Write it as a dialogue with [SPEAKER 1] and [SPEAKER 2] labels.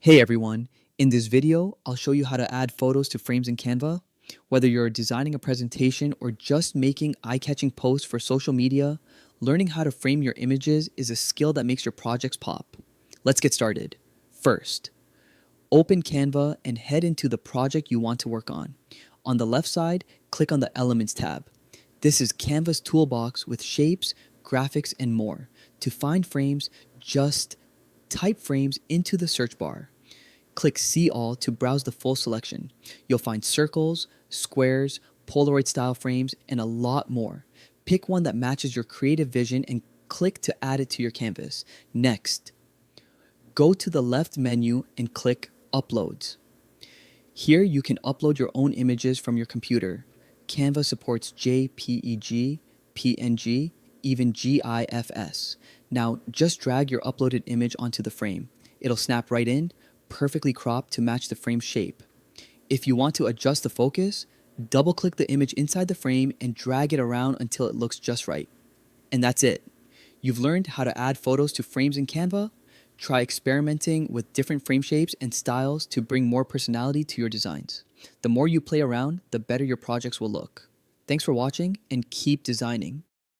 [SPEAKER 1] Hey everyone, in this video, I'll show you how to add photos to frames in Canva. Whether you're designing a presentation or just making eye-catching posts for social media, learning how to frame your images is a skill that makes your projects pop. Let's get started. First, open Canva and head into the project you want to work on. On the left side, click on the Elements tab. This is Canva's toolbox with shapes, graphics, and more. To find frames, just type frames into the search bar. Click See All to browse the full selection. You'll find circles, squares, Polaroid style frames, and a lot more. Pick one that matches your creative vision and click to add it to your canvas. Next, go to the left menu and click Uploads. Here you can upload your own images from your computer. Canva supports JPEG, PNG, even GIFs. Now just drag your uploaded image onto the frame. It'll snap right in, perfectly cropped to match the frame shape. If you want to adjust the focus, double-click the image inside the frame and drag it around until it looks just right. And that's it. You've learned how to add photos to frames in Canva. Try experimenting with different frame shapes and styles to bring more personality to your designs. The more you play around, the better your projects will look. Thanks for watching and keep designing.